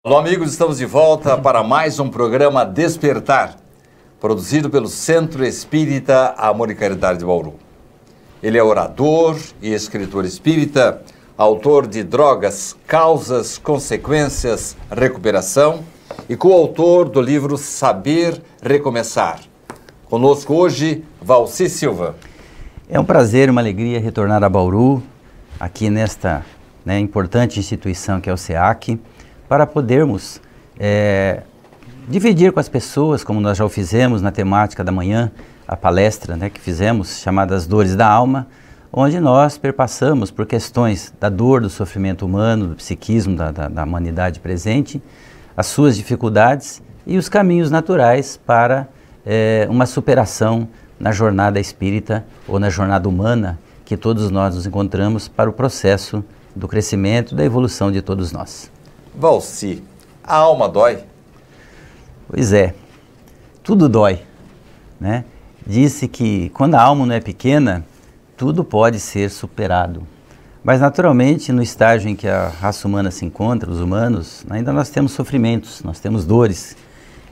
Olá, amigos, estamos de volta para mais um programa Despertar, produzido pelo Centro Espírita Amor e Caridade de Bauru. Ele é orador e escritor espírita, autor de Drogas, Causas, Consequências, Recuperação e coautor do livro Saber Recomeçar. Conosco hoje, Valci Silva. É um prazer, uma alegria retornar a Bauru, aqui nesta importante instituição que é o SEAC, para podermos dividir com as pessoas, como nós já o fizemos na temática da manhã, a palestra que fizemos, chamada As Dores da Alma, onde nós perpassamos por questões da dor, do sofrimento humano, do psiquismo da humanidade presente, as suas dificuldades e os caminhos naturais para uma superação na jornada espírita ou na jornada humana que todos nós nos encontramos para o processo do crescimento e da evolução de todos nós. Valci, a alma dói? Pois é, tudo dói, né? Disse que quando a alma não é pequena, tudo pode ser superado. Mas naturalmente, no estágio em que a raça humana se encontra, os humanos, ainda nós temos sofrimentos, nós temos dores,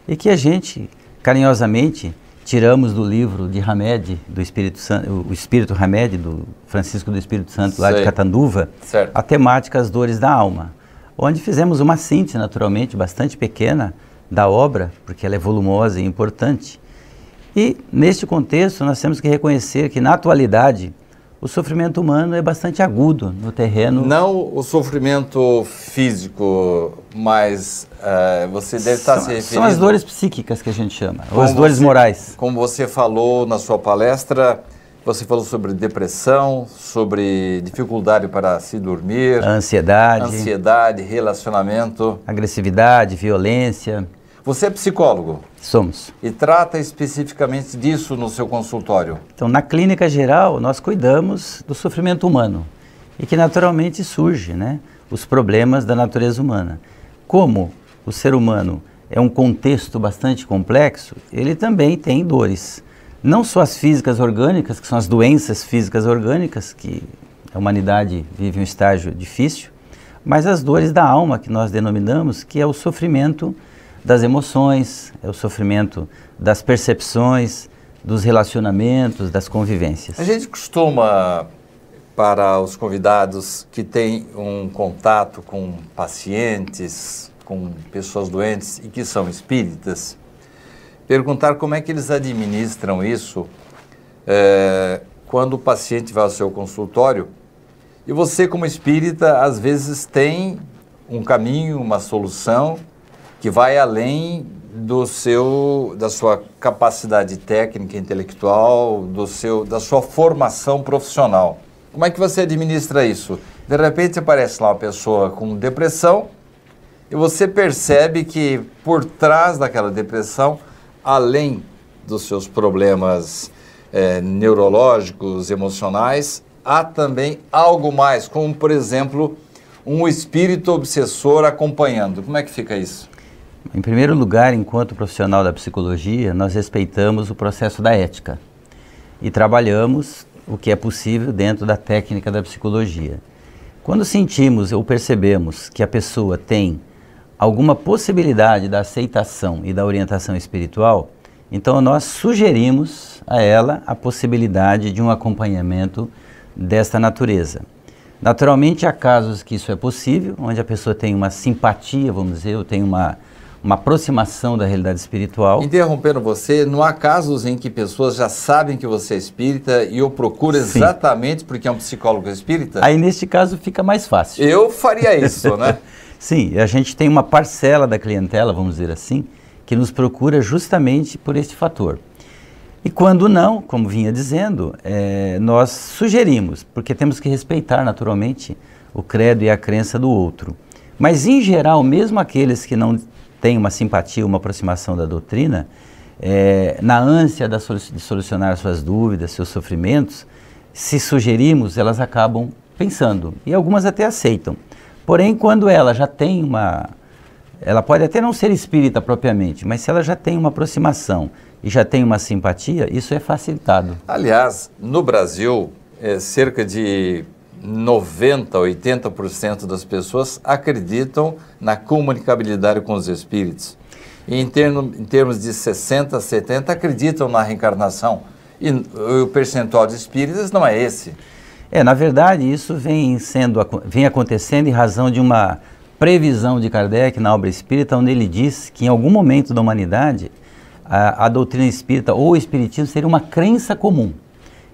e que a gente, carinhosamente, tiramos do livro de Hamed, do Espírito Santo, o Espírito Hamed, do Francisco do Espírito Santo, lá de Catanduva, a temática As Dores da Alma, onde fizemos uma síntese, naturalmente, bastante pequena da obra, porque ela é volumosa e importante. E, neste contexto, nós temos que reconhecer que, na atualidade, o sofrimento humano é bastante agudo no terreno... Não o sofrimento físico, mas você deve estar se referindo... São as dores psíquicas que a gente chama, ou as dores morais. Como você falou na sua palestra, você falou sobre depressão, sobre dificuldade para se dormir... Ansiedade, relacionamento... Agressividade, violência... Você é psicólogo? Somos. E trata especificamente disso no seu consultório? Então, na clínica geral, nós cuidamos do sofrimento humano e que naturalmente surge, os problemas da natureza humana. Como o ser humano é um contexto bastante complexo, ele também tem dores. Não só as físicas orgânicas, que são as doenças físicas orgânicas, que a humanidade vive um estágio difícil, mas as dores da alma, que nós denominamos, que é o sofrimento das emoções, é o sofrimento das percepções, dos relacionamentos, das convivências. A gente costuma, para os convidados que têm um contato com pacientes, com pessoas doentes e que são espíritas, perguntar como é que eles administram isso quando o paciente vai ao seu consultório e você, como espírita, às vezes tem um caminho, uma solução que vai além da sua capacidade técnica, intelectual, da sua formação profissional. Como é que você administra isso? De repente aparece lá uma pessoa com depressão e você percebe que por trás daquela depressão, além dos seus problemas neurológicos, emocionais, há também algo mais, como por exemplo, um espírito obsessor acompanhando. Como é que fica isso? Em primeiro lugar, enquanto profissional da psicologia, nós respeitamos o processo da ética e trabalhamos o que é possível dentro da técnica da psicologia. Quando sentimos ou percebemos que a pessoa tem alguma possibilidade da aceitação e da orientação espiritual, então nós sugerimos a ela a possibilidade de um acompanhamento desta natureza. Naturalmente, há casos que isso é possível, onde a pessoa tem uma simpatia, vamos dizer, ou tem uma aproximação da realidade espiritual. Interrompendo você, não há casos em que pessoas já sabem que você é espírita e o procura exatamente porque é um psicólogo espírita? Aí, neste caso, fica mais fácil. Eu faria isso, né? Sim, a gente tem uma parcela da clientela, vamos dizer assim, que nos procura justamente por este fator. E quando não, como vinha dizendo, nós sugerimos, porque temos que respeitar naturalmente o credo e a crença do outro. Mas, em geral, mesmo aqueles que não têm uma simpatia, uma aproximação da doutrina, na ânsia de solucionar suas dúvidas, seus sofrimentos, se sugerimos, elas acabam pensando, e algumas até aceitam. Porém, quando ela já tem ela pode até não ser espírita propriamente, mas se ela já tem uma aproximação e já tem uma simpatia, isso é facilitado. Aliás, no Brasil, cerca de 90%, 80% das pessoas acreditam na comunicabilidade com os espíritos. E em termos de 60%, 70% acreditam na reencarnação. E o percentual de espíritas não é esse. Na verdade, isso vem acontecendo em razão de uma previsão de Kardec na obra espírita, onde ele diz que em algum momento da humanidade a doutrina espírita ou o espiritismo seria uma crença comum.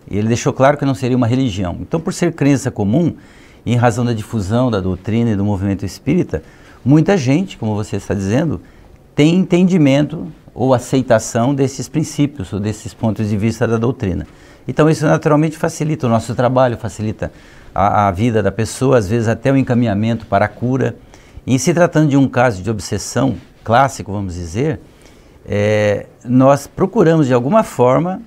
E ele deixou claro que não seria uma religião. Então, por ser crença comum, e em razão da difusão da doutrina e do movimento espírita, muita gente, como você está dizendo, tem entendimento ou aceitação desses princípios ou desses pontos de vista da doutrina. Então, isso naturalmente facilita o nosso trabalho, facilita a vida da pessoa, às vezes até o encaminhamento para a cura. E se tratando de um caso de obsessão clássico, vamos dizer, nós procuramos de alguma forma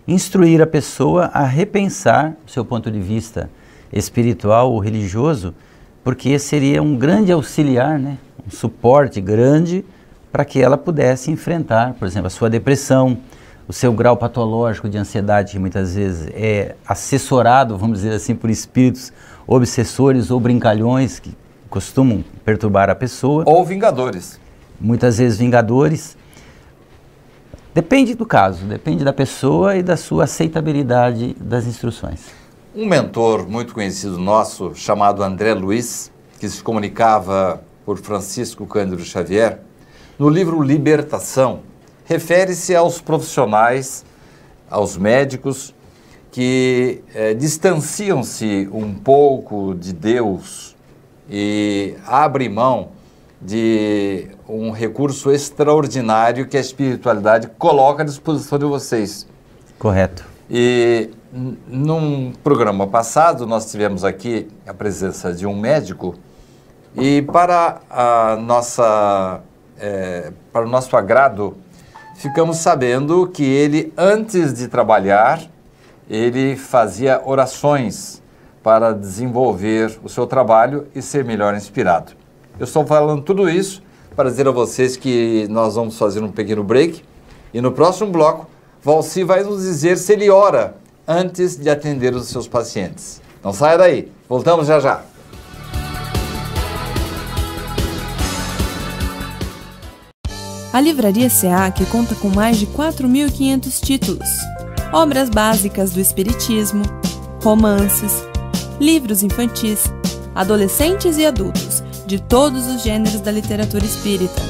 instruir a pessoa a repensar o seu ponto de vista espiritual ou religioso, porque seria um grande auxiliar, né? Um suporte grande para que ela pudesse enfrentar, por exemplo, a sua depressão, o seu grau patológico de ansiedade, que muitas vezes é assessorado, vamos dizer assim, por espíritos obsessores ou brincalhões que costumam perturbar a pessoa. Ou vingadores. Muitas vezes vingadores. Depende do caso, depende da pessoa e da sua aceitabilidade das instruções. Um mentor muito conhecido nosso, chamado André Luiz, que se comunicava por Francisco Cândido Xavier, no livro Libertação, refere-se aos profissionais, aos médicos, que distanciam-se um pouco de Deus e abrem mão de um recurso extraordinário que a espiritualidade coloca à disposição de vocês. Correto. E num programa passado nós tivemos aqui a presença de um médico e para o nosso agrado ficamos sabendo que ele, antes de trabalhar, ele fazia orações para desenvolver o seu trabalho e ser melhor inspirado. Eu estou falando tudo isso para dizer a vocês que nós vamos fazer um pequeno break e no próximo bloco, Valci vai nos dizer se ele ora antes de atender os seus pacientes. Não saia daí, voltamos já já. A Livraria SEAC conta com mais de 4.500 títulos, obras básicas do espiritismo, romances, livros infantis, adolescentes e adultos, de todos os gêneros da literatura espírita.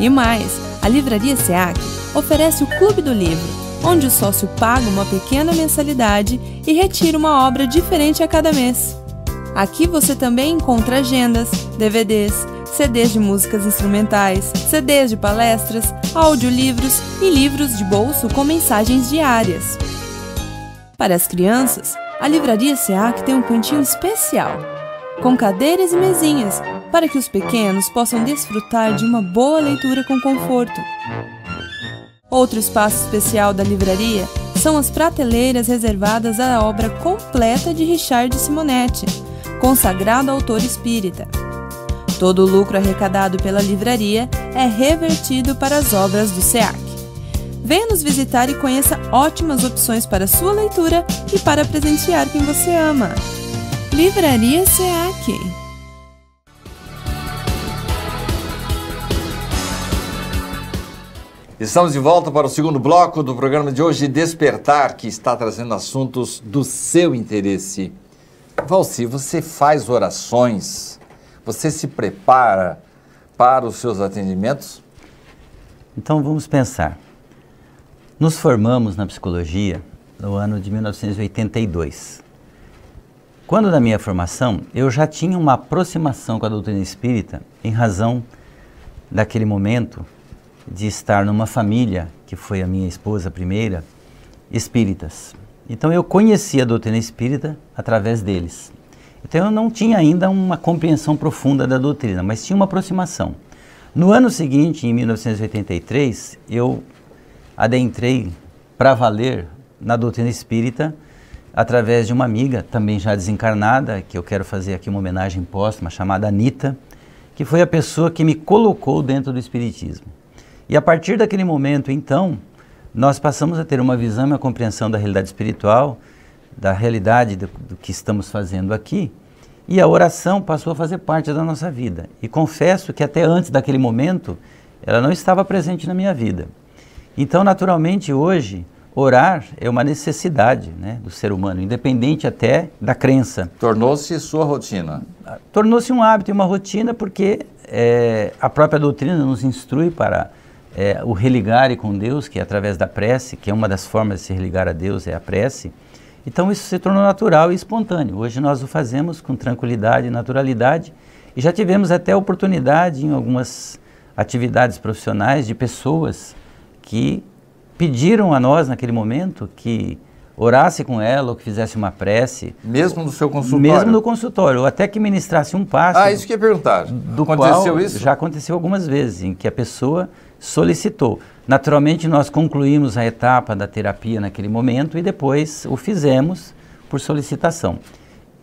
E mais, a Livraria SEAC oferece o Clube do Livro, onde o sócio paga uma pequena mensalidade e retira uma obra diferente a cada mês. Aqui você também encontra agendas, DVDs, CDs de músicas instrumentais, CDs de palestras, audiolivros e livros de bolso com mensagens diárias. Para as crianças, a Livraria SEAC tem um cantinho especial, com cadeiras e mesinhas, para que os pequenos possam desfrutar de uma boa leitura com conforto. Outro espaço especial da livraria são as prateleiras reservadas à obra completa de Richard Simonetti, consagrado autor espírita. Todo o lucro arrecadado pela livraria é revertido para as obras do SEAC. Venha nos visitar e conheça ótimas opções para sua leitura e para presentear quem você ama. Livraria SEAC. Estamos de volta para o segundo bloco do programa de hoje, Despertar, que está trazendo assuntos do seu interesse. Valci, você faz orações? Você se prepara para os seus atendimentos? Então vamos pensar. Nos formamos na psicologia no ano de 1982. Quando da minha formação, eu já tinha uma aproximação com a doutrina espírita em razão daquele momento de estar numa família, que foi a minha esposa primeira, espíritas. Então eu conhecia a doutrina espírita através deles. Então eu não tinha ainda uma compreensão profunda da doutrina, mas tinha uma aproximação. No ano seguinte, em 1983, eu adentrei para valer na doutrina espírita através de uma amiga, também já desencarnada, que eu quero fazer aqui uma homenagem póstuma, chamada Anita, que foi a pessoa que me colocou dentro do espiritismo. E a partir daquele momento, então, nós passamos a ter uma visão e uma compreensão da realidade espiritual da realidade do que estamos fazendo aqui, e a oração passou a fazer parte da nossa vida. E confesso que até antes daquele momento, ela não estava presente na minha vida. Então, naturalmente, hoje, orar é uma necessidade, né, do ser humano, independente até da crença. Tornou-se sua rotina? Tornou-se um hábito e uma rotina porque a própria doutrina nos instrui para o religar com Deus, que é através da prece, que é uma das formas de se religar a Deus, é a prece. Então isso se tornou natural e espontâneo. Hoje nós o fazemos com tranquilidade e naturalidade e já tivemos até oportunidade em algumas atividades profissionais de pessoas que pediram a nós naquele momento que orasse com ela ou que fizesse uma prece. Mesmo no seu consultório? Mesmo no consultório, ou até que ministrasse um passo. Ah, isso que eu ia perguntar. Aconteceu isso? Já aconteceu algumas vezes, em que a pessoa solicitou. Naturalmente, nós concluímos a etapa da terapia naquele momento e depois o fizemos por solicitação.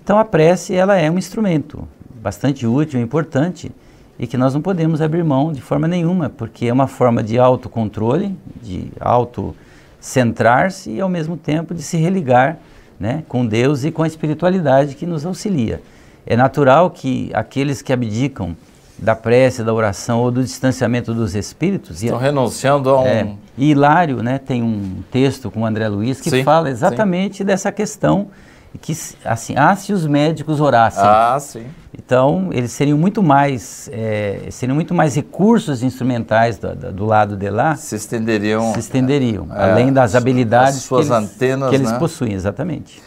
Então, a prece, ela é um instrumento bastante útil e importante e que nós não podemos abrir mão de forma nenhuma, porque é uma forma de autocontrole, de autocentrar-se e, ao mesmo tempo, de se religar, né, com Deus e com a espiritualidade que nos auxilia. É natural que aqueles que abdicam da prece, da oração ou do distanciamento dos espíritos... Estão renunciando a um... E Hilário, né, tem um texto com o André Luiz que fala exatamente dessa questão, que assim, se os médicos orassem. Ah, sim. Então, eles seriam muito mais recursos instrumentais do lado de lá. Se estenderiam. Além das habilidades suas antenas, que eles né, possuem, exatamente.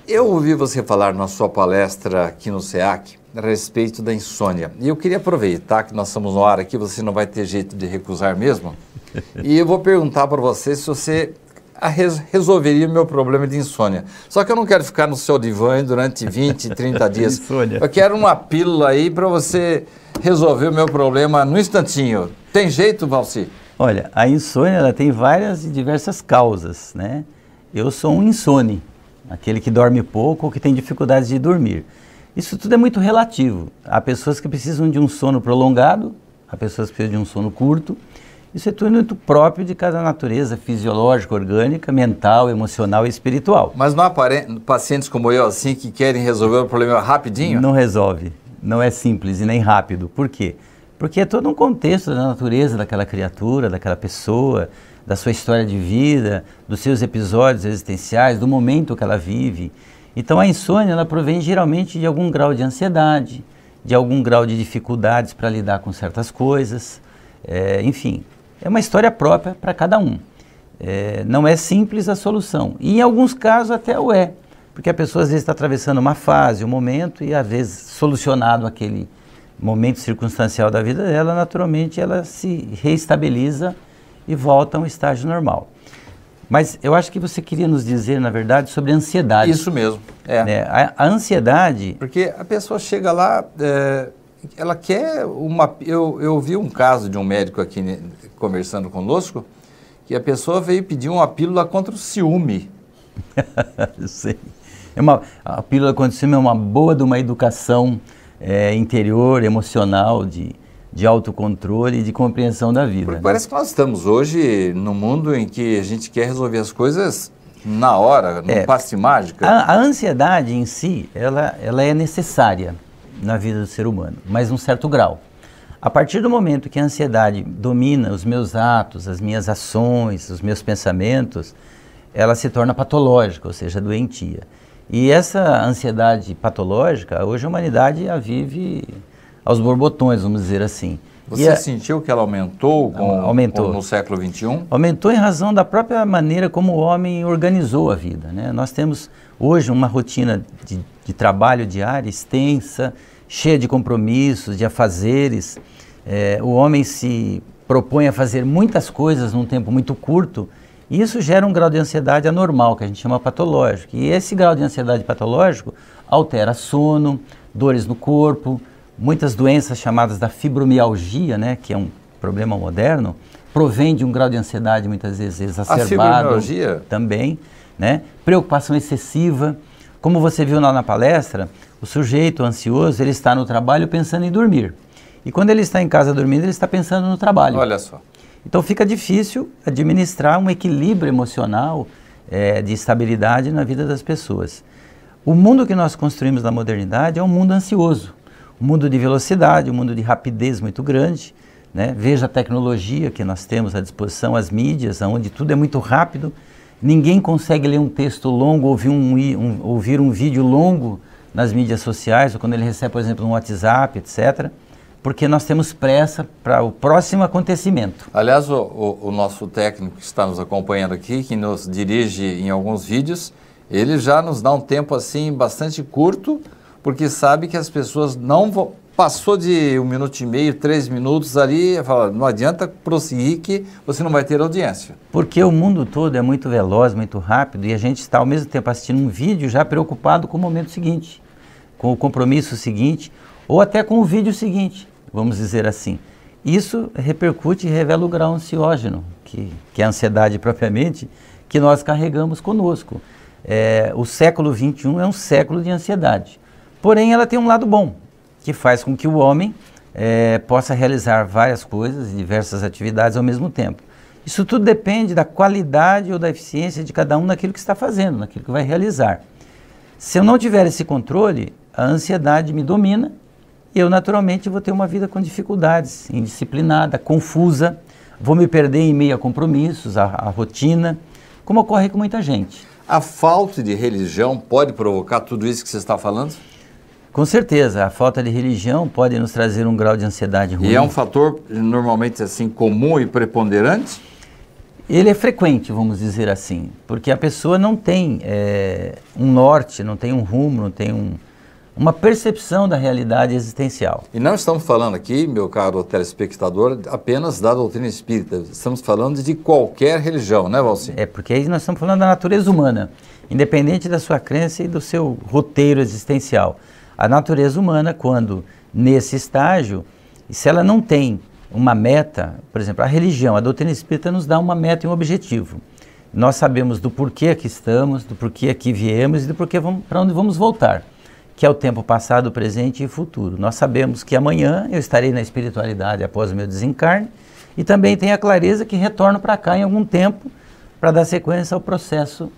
Eu ouvi você falar na sua palestra aqui no SEAC a respeito da insônia. E eu queria aproveitar que nós estamos no ar aqui, você não vai ter jeito de recusar mesmo. E eu vou perguntar para você se você resolveria o meu problema de insônia. Só que eu não quero ficar no seu divã durante 20, 30 dias. Eu quero uma pílula aí para você resolver o meu problema no instantinho. Tem jeito, Valci? Olha, a insônia ela tem várias e diversas causas, né? Eu sou um insone, aquele que dorme pouco ou que tem dificuldades de dormir. Isso tudo é muito relativo. Há pessoas que precisam de um sono prolongado, há pessoas que precisam de um sono curto. Isso é tudo muito próprio de cada natureza fisiológica, orgânica, mental, emocional e espiritual. Mas não há pacientes como eu assim que querem resolver o problema rapidinho? Não resolve. Não é simples e nem rápido. Por quê? Porque é todo um contexto da natureza daquela criatura, daquela pessoa, da sua história de vida, dos seus episódios existenciais, do momento que ela vive. Então a insônia ela provém geralmente de algum grau de ansiedade, de algum grau de dificuldades para lidar com certas coisas, enfim, é uma história própria para cada um. Não é simples a solução e em alguns casos até o é, porque a pessoa às vezes está atravessando uma fase, um momento e às vezes solucionado aquele momento circunstancial da vida dela, naturalmente ela se reestabiliza e volta a um estágio normal. Mas eu acho que você queria nos dizer, na verdade, sobre a ansiedade. Isso mesmo. A ansiedade... Porque a pessoa chega lá, ela quer uma... Eu vi um caso de um médico aqui conversando conosco, que a pessoa veio pedir uma pílula contra o ciúme. Eu sei. A pílula contra o ciúme é uma boa de uma educação interior, emocional, de autocontrole e de compreensão da vida. Porque parece que nós estamos hoje num mundo em que a gente quer resolver as coisas na hora, num passe mágica. A ansiedade em si, ela é necessária na vida do ser humano, mas num certo grau. A partir do momento que a ansiedade domina os meus atos, as minhas ações, os meus pensamentos, ela se torna patológica, ou seja, doentia. E essa ansiedade patológica, hoje a humanidade a vive aos borbotões, vamos dizer assim. Você sentiu que ela aumentou, no século XXI? Aumentou em razão da própria maneira como o homem organizou a vida, né? Nós temos hoje uma rotina de trabalho diária extensa, cheia de compromissos, de afazeres. O homem se propõe a fazer muitas coisas num tempo muito curto e isso gera um grau de ansiedade anormal, que a gente chama patológico. E esse grau de ansiedade patológico altera sono, dores no corpo, muitas doenças chamadas da fibromialgia, né, que é um problema moderno, provém de um grau de ansiedade muitas vezes exacerbado. A fibromialgia? Também, né? Preocupação excessiva. Como você viu lá na palestra, o sujeito ansioso, ele está no trabalho pensando em dormir. E quando ele está em casa dormindo, ele está pensando no trabalho. Olha só. Então fica difícil administrar um equilíbrio emocional de estabilidade na vida das pessoas. O mundo que nós construímos na modernidade é um mundo ansioso, um mundo de velocidade, um mundo de rapidez muito grande, né? Veja a tecnologia que nós temos à disposição, as mídias, onde tudo é muito rápido, ninguém consegue ler um texto longo, ouvir um vídeo longo nas mídias sociais, ou quando ele recebe, por exemplo, um WhatsApp, etc., porque nós temos pressa para o próximo acontecimento. Aliás, o nosso técnico que está nos acompanhando aqui, que nos dirige em alguns vídeos, ele já nos dá um tempo assim bastante curto, porque sabe que as pessoas não vão... Passou de 1 minuto e meio, 3 minutos ali, fala, não adianta prosseguir que você não vai ter audiência. Porque o mundo todo é muito veloz, muito rápido, e a gente está ao mesmo tempo assistindo um vídeo já preocupado com o momento seguinte, com o compromisso seguinte, ou até com o vídeo seguinte, vamos dizer assim. Isso repercute e revela o grau ansiógeno, que é a ansiedade propriamente, que nós carregamos conosco. O século XXI é um século de ansiedade. Porém, ela tem um lado bom, que faz com que o homem possa realizar várias coisas, diversas atividades ao mesmo tempo. Isso tudo depende da qualidade ou da eficiência de cada um naquilo que está fazendo, naquilo que vai realizar. Se eu não tiver esse controle, a ansiedade me domina e eu naturalmente vou ter uma vida com dificuldades, indisciplinada, confusa, vou me perder em meio a compromissos, a rotina, como ocorre com muita gente. A falta de religião pode provocar tudo isso que você está falando? Com certeza, a falta de religião pode nos trazer um grau de ansiedade ruim. E é um fator normalmente assim comum e preponderante? Ele é frequente, vamos dizer assim, porque a pessoa não tem um norte, não tem um rumo, não tem uma percepção da realidade existencial. E não estamos falando aqui, meu caro telespectador, apenas da doutrina espírita. Estamos falando de qualquer religião, né, Valci? Porque aí nós estamos falando da natureza humana, independente da sua crença e do seu roteiro existencial. A natureza humana, quando nesse estágio, se ela não tem uma meta, por exemplo, a religião, a doutrina espírita nos dá uma meta e um objetivo. Nós sabemos do porquê aqui estamos, do porquê aqui viemos e do porquê para onde vamos voltar, que é o tempo passado, presente e futuro. Nós sabemos que amanhã eu estarei na espiritualidade após o meu desencarne e também tenho a clareza que retorno para cá em algum tempo para dar sequência ao processo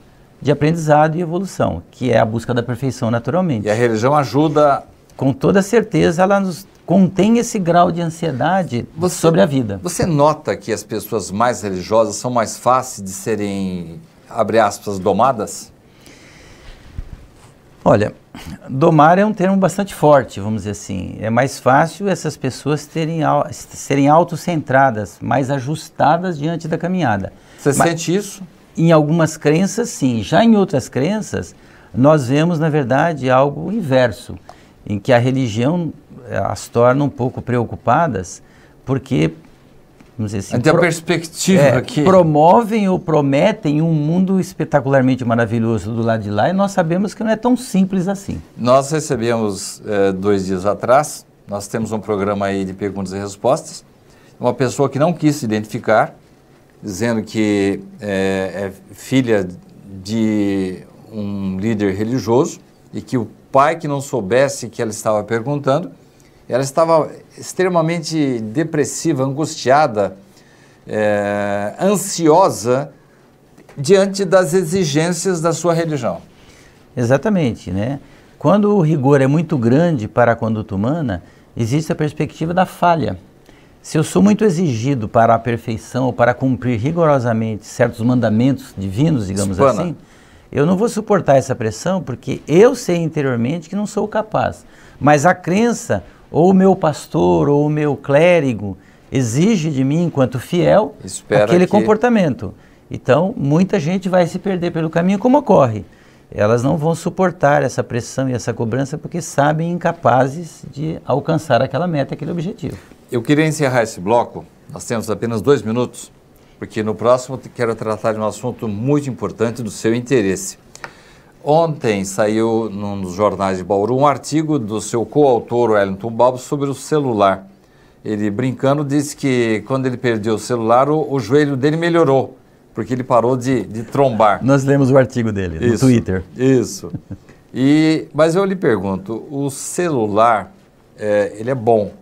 de aprendizado e evolução, que é a busca da perfeição naturalmente. E a religião ajuda... Com toda certeza, ela nos contém esse grau de ansiedade sobre a vida. Você nota que as pessoas mais religiosas são mais fáceis de serem, abre aspas, domadas? Olha, domar é um termo bastante forte, vamos dizer assim. É mais fácil essas pessoas serem autocentradas, mais ajustadas diante da caminhada. Você sente isso? Em algumas crenças, sim. Já em outras crenças, nós vemos, na verdade, algo inverso, em que a religião as torna um pouco preocupadas, porque, vamos dizer assim, tem a perspectiva aqui. Promovem ou prometem um mundo espetacularmente maravilhoso do lado de lá, e nós sabemos que não é tão simples assim. Nós recebemos, 2 dias atrás, nós temos um programa aí de perguntas e respostas, uma pessoa que não quis se identificar, dizendo que é filha de um líder religioso e que o pai que não soubesse que ela estava perguntando, ela estava extremamente depressiva, angustiada, ansiosa diante das exigências da sua religião. Exatamente, né? Quando o rigor é muito grande para a conduta humana, existe a perspectiva da falha. Se eu sou muito exigido para a perfeição ou para cumprir rigorosamente certos mandamentos divinos, digamos assim, eu não vou suportar essa pressão porque eu sei interiormente que não sou capaz. Mas a crença, ou o meu pastor, ou o meu clérigo, exige de mim, enquanto fiel, aquele comportamento. Então, muita gente vai se perder pelo caminho, como ocorre. Elas não vão suportar essa pressão e essa cobrança porque sabem incapazes de alcançar aquela meta, aquele objetivo. Eu queria encerrar esse bloco, nós temos apenas 2 minutos, porque no próximo eu quero tratar de um assunto muito importante do seu interesse. Ontem saiu nos jornais de Bauru um artigo do seu coautor, Wellington Balbo, sobre o celular. Ele, brincando, disse que quando ele perdeu o celular, o joelho dele melhorou, porque ele parou de trombar. Nós lemos o artigo dele no Twitter. Isso. Mas eu lhe pergunto, o celular, ele é bom,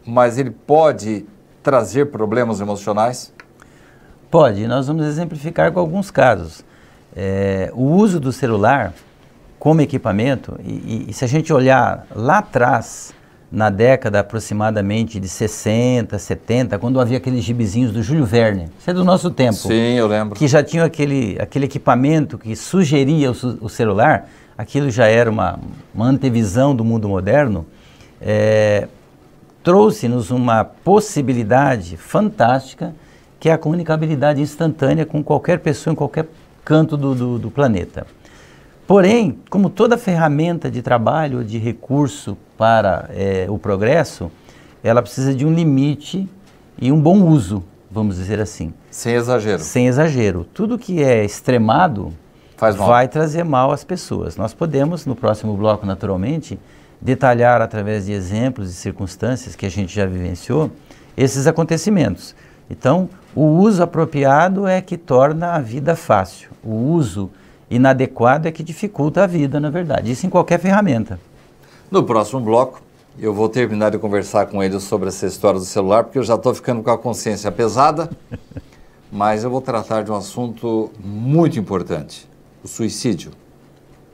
mas ele pode trazer problemas emocionais? Pode. Nós vamos exemplificar com alguns casos. o uso do celular como equipamento, e se a gente olhar lá atrás, na década aproximadamente de 60, 70, quando havia aqueles gibizinhos do Júlio Verne, isso é do nosso tempo. Sim, eu lembro. Que já tinha aquele equipamento que sugeria o celular, aquilo já era uma antevisão do mundo moderno, trouxe-nos uma possibilidade fantástica, que é a comunicabilidade instantânea com qualquer pessoa em qualquer canto do planeta. Porém, como toda ferramenta de trabalho, de recurso para o progresso, ela precisa de um limite e um bom uso, vamos dizer assim. Sem exagero. Sem exagero. Tudo que é extremado vai trazer mal às pessoas. Nós podemos, no próximo bloco, naturalmente, detalhar através de exemplos e circunstâncias que a gente já vivenciou esses acontecimentos. Então, o uso apropriado é que torna a vida fácil. O uso inadequado é que dificulta a vida, na verdade. Isso em qualquer ferramenta. No próximo bloco, eu vou terminar de conversar com ele sobre essa história do celular, porque eu já estou ficando com a consciência pesada, mas eu vou tratar de um assunto muito importante, o suicídio.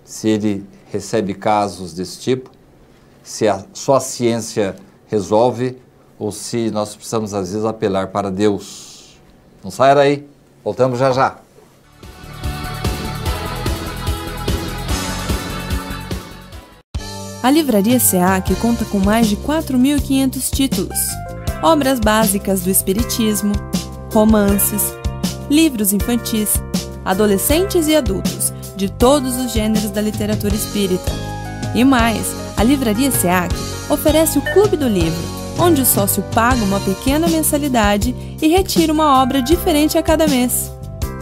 Se ele recebe casos desse tipo, se só a ciência resolve, ou se nós precisamos, às vezes, apelar para Deus. Não saia daí, voltamos já já. A Livraria SEAC conta com mais de 4.500 títulos, obras básicas do Espiritismo, romances, livros infantis, adolescentes e adultos, de todos os gêneros da literatura espírita. E mais, a Livraria SEAC oferece o Clube do Livro, onde o sócio paga uma pequena mensalidade e retira uma obra diferente a cada mês.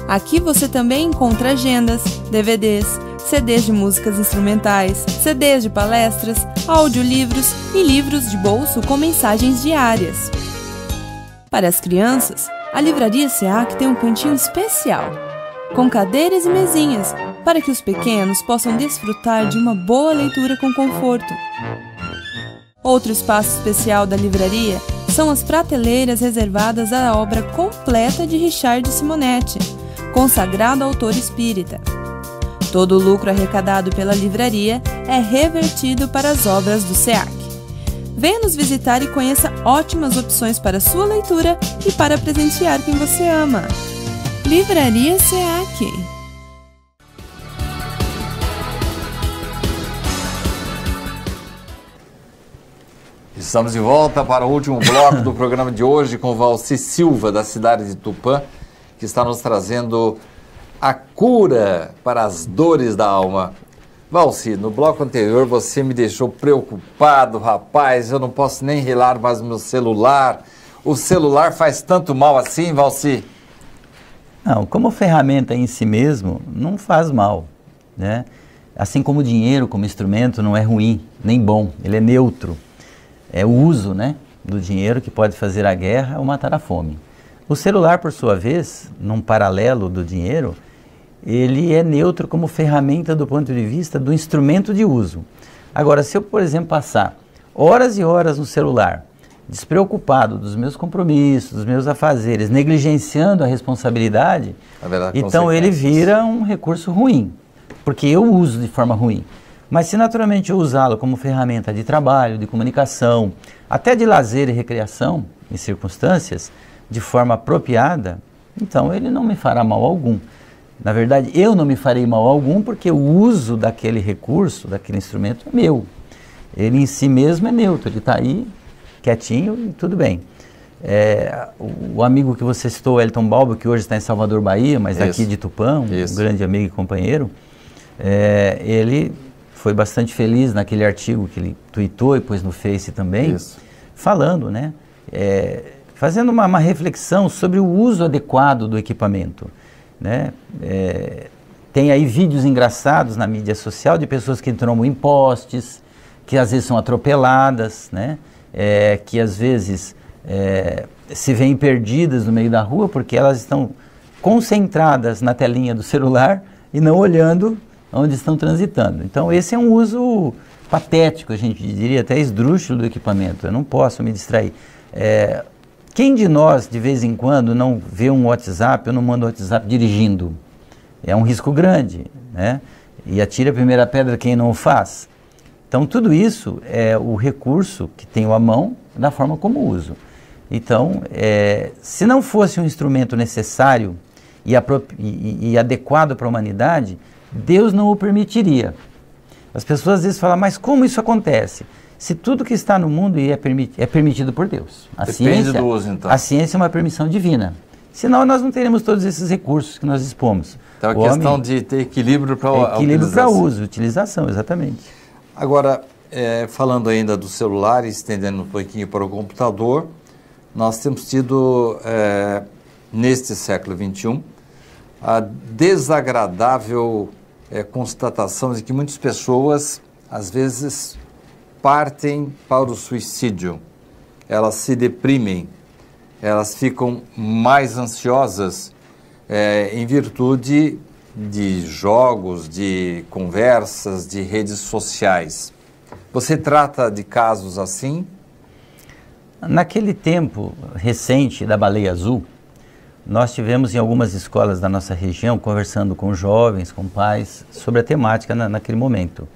Aqui você também encontra agendas, DVDs, CDs de músicas instrumentais, CDs de palestras, audiolivros e livros de bolso com mensagens diárias. Para as crianças, a Livraria SEAC tem um cantinho especial, com cadeiras e mesinhas, para que os pequenos possam desfrutar de uma boa leitura com conforto. Outro espaço especial da livraria são as prateleiras reservadas à obra completa de Richard Simonetti, consagrado autor espírita. Todo o lucro arrecadado pela livraria é revertido para as obras do SEAC. Venha nos visitar e conheça ótimas opções para sua leitura e para presentear quem você ama. Livraria SEAC. Estamos de volta para o último bloco do programa de hoje com Valci Silva, da cidade de Tupã, que está nos trazendo a cura para as dores da alma. Valci, no bloco anterior você me deixou preocupado, rapaz, eu não posso nem relar mais o meu celular. O celular faz tanto mal assim, Valci? Não, como ferramenta em si mesmo, não faz mal, né? Assim como o dinheiro como instrumento não é ruim, nem bom, ele é neutro. É o uso, né, do dinheiro que pode fazer a guerra ou matar a fome. O celular, por sua vez, num paralelo do dinheiro, ele é neutro como ferramenta do ponto de vista do instrumento de uso. Agora, se eu, por exemplo, passar horas e horas no celular, despreocupado dos meus compromissos, dos meus afazeres, negligenciando a responsabilidade, então ele vira um recurso ruim, porque eu uso de forma ruim. Mas se naturalmente eu usá-lo como ferramenta de trabalho, de comunicação, até de lazer e recreação, em circunstâncias, de forma apropriada, então ele não me fará mal algum. Na verdade, eu não me farei mal algum porque o uso daquele recurso, daquele instrumento é meu. Ele em si mesmo é neutro, ele está aí quietinho e tudo bem. O amigo que você citou, Elton Balbo, que hoje está em Salvador, Bahia, mas daqui de Tupã, um grande amigo e companheiro, ele foi bastante feliz naquele artigo que ele tweetou e pôs no Face também, falando, né, fazendo uma reflexão sobre o uso adequado do equipamento, né? Tem aí vídeos engraçados na mídia social de pessoas que trombam em postes, que às vezes são atropeladas, né? Que às vezes se veem perdidas no meio da rua porque elas estão concentradas na telinha do celular e não olhando onde estão transitando. Então esse é um uso patético, a gente diria até esdrúxulo do equipamento. Eu não posso me distrair. Quem de nós, de vez em quando, não vê um WhatsApp ou não manda um WhatsApp dirigindo? é um risco grande, né? E atire a primeira pedra quem não o faz. Então, tudo isso é o recurso que tenho à mão da forma como uso. Então, se não fosse um instrumento necessário e adequado para a humanidade, Deus não o permitiria. As pessoas às vezes falam, mas como isso acontece? Se tudo que está no mundo é permitido por Deus. Depende do uso, então. A ciência é uma permissão divina. Senão nós não teríamos todos esses recursos que nós dispomos. Então, a questão de ter equilíbrio para a equilíbrio para uso, utilização, exatamente. Agora, falando ainda do celular e estendendo um pouquinho para o computador, nós temos tido, neste século XXI, a desagradável constatação de que muitas pessoas, às vezes, partem para o suicídio. Elas se deprimem, elas ficam mais ansiosas em virtude de jogos, de conversas, de redes sociais. Você trata de casos assim? Naquele tempo recente da baleia azul, nós tivemos em algumas escolas da nossa região conversando com jovens, com pais, sobre a temática naquele momento.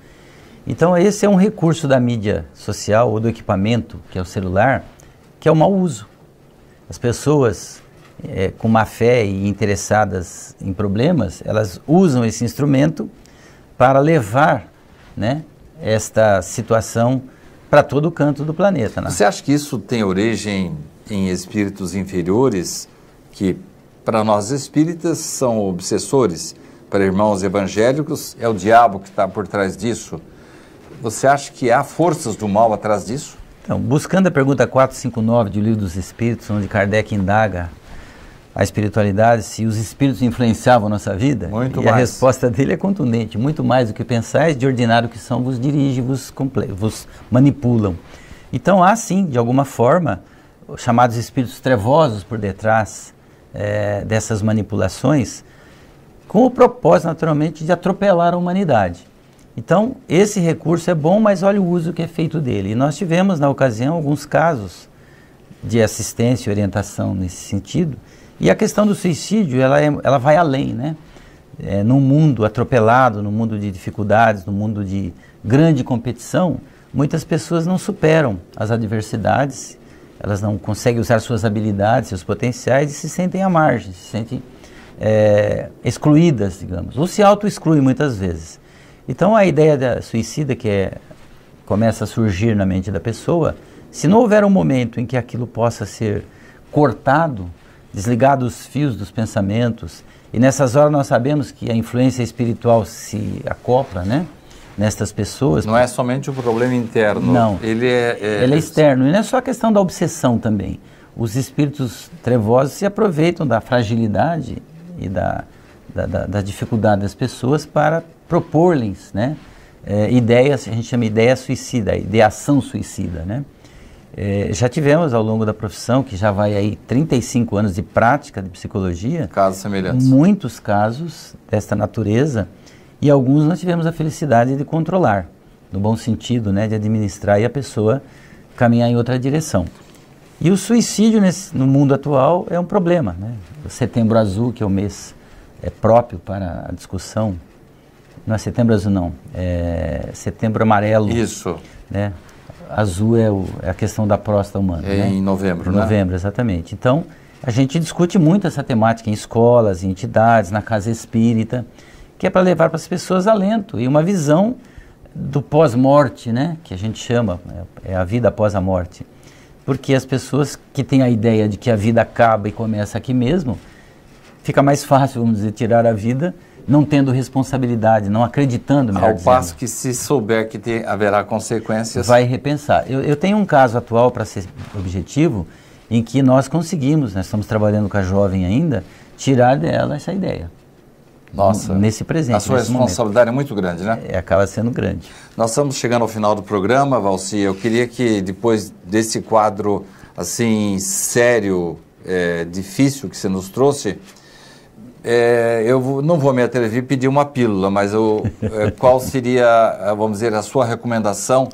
Então esse é um recurso da mídia social ou do equipamento, que é o celular, que é o mau uso. As pessoas com má fé e interessadas em problemas, elas usam esse instrumento para levar, né, esta situação para todo o canto do planeta. Né? Você acha que isso tem origem em espíritos inferiores, que para nós espíritas são obsessores, para irmãos evangélicos é o diabo que está por trás disso? Você acha que há forças do mal atrás disso? Então, buscando a pergunta 459 do Livro dos Espíritos, onde Kardec indaga a espiritualidade, se os espíritos influenciavam a nossa vida, muito e mais. A resposta dele é contundente: muito mais do que pensais, de ordinário que são, vos dirige, vos manipulam. Então há sim, de alguma forma, os chamados espíritos trevosos por detrás dessas manipulações, com o propósito, naturalmente, de atropelar a humanidade. Então, esse recurso é bom, mas olha o uso que é feito dele. E nós tivemos, na ocasião, alguns casos de assistência e orientação nesse sentido. E a questão do suicídio, ela vai além, né? Num mundo atropelado, num mundo de dificuldades, num mundo de grande competição, muitas pessoas não superam as adversidades, elas não conseguem usar suas habilidades, seus potenciais e se sentem à margem, se sentem excluídas, digamos, ou se auto-excluem muitas vezes. Então a ideia da suicida começa a surgir na mente da pessoa, se não houver um momento em que aquilo possa ser cortado, desligado os fios dos pensamentos, e nessas horas nós sabemos que a influência espiritual se acopla, né, nestas pessoas. Não é somente um problema interno. Não, ele é externo, e não é só a questão da obsessão também. Os espíritos trevosos se aproveitam da fragilidade e da dificuldade das pessoas para propor-lhes, né, ideias, a gente chama de ideia suicida, ideação suicida, né? Já tivemos ao longo da profissão, que já vai aí 35 anos de prática de psicologia, casos semelhantes, muitos casos desta natureza, e alguns nós tivemos a felicidade de controlar, no bom sentido, né, de administrar e a pessoa caminhar em outra direção. E o suicídio no mundo atual é um problema, né? O Setembro Azul, que é o mês próprio para a discussão, não é Setembro Azul não, é Setembro Amarelo. Isso. Né? Azul é a questão da próstata humana. É, né? Em novembro, né? Novembro, exatamente. Então, a gente discute muito essa temática em escolas, em entidades, na casa espírita, que é para levar para as pessoas alento e uma visão do pós-morte, né? Que a gente chama, é a vida após a morte. Porque as pessoas que têm a ideia de que a vida acaba e começa aqui mesmo, fica mais fácil, vamos dizer, tirar a vida, não tendo responsabilidade, não acreditando, melhor dizendo. Ao passo que, se souber que haverá consequências... vai repensar. Eu tenho um caso atual, para ser objetivo, em que nós conseguimos, nós estamos trabalhando com a jovem ainda, tirar dela essa ideia. Nossa, nesse presente. A sua responsabilidade é muito grande, né? Acaba sendo grande. Nós estamos chegando ao final do programa, Valci. Eu queria que, depois desse quadro, assim, sério, difícil que você nos trouxe... eu não vou me atrever a pedir uma pílula, mas qual seria, vamos dizer, a sua recomendação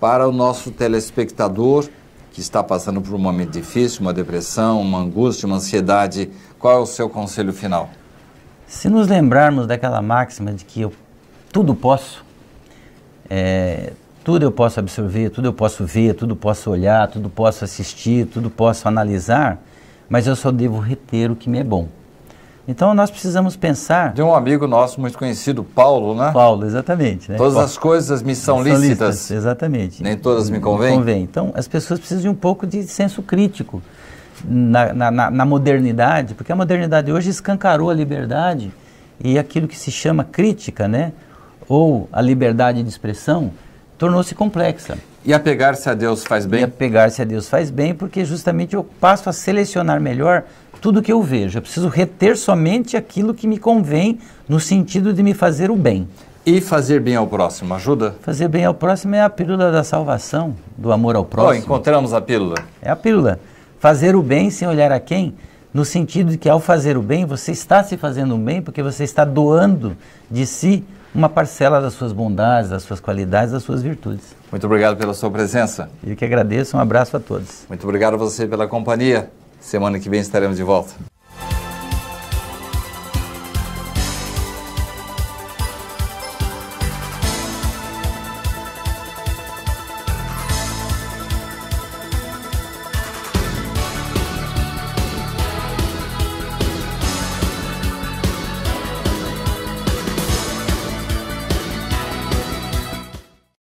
para o nosso telespectador que está passando por um momento difícil, uma depressão, uma angústia, uma ansiedade? Qual é o seu conselho final? Se nos lembrarmos daquela máxima de que eu tudo posso, tudo eu posso absorver, tudo eu posso ver, tudo posso olhar, tudo posso assistir, tudo posso analisar, mas eu só devo reter o que me é bom. Então nós precisamos pensar... De um amigo nosso muito conhecido, Paulo, né? Paulo, exatamente. Né? Todas as coisas me são lícitas. Exatamente. Nem todas me convêm. Então as pessoas precisam de um pouco de senso crítico na modernidade, porque a modernidade hoje escancarou a liberdade e aquilo que se chama crítica, né? Ou a liberdade de expressão, tornou-se complexa. E apegar-se a Deus faz bem? E apegar-se a Deus faz bem, porque justamente eu passo a selecionar melhor tudo que eu vejo. Eu preciso reter somente aquilo que me convém, no sentido de me fazer o bem. E fazer bem ao próximo, ajuda? Fazer bem ao próximo é a pílula da salvação, do amor ao próximo. Encontramos a pílula. É a pílula. Fazer o bem sem olhar a quem, no sentido de que ao fazer o bem, você está se fazendo um bem, porque você está doando de si uma parcela das suas bondades, das suas qualidades, das suas virtudes. Muito obrigado pela sua presença. Eu que agradeço, um abraço a todos. Muito obrigado a você pela companhia. Semana que vem estaremos de volta.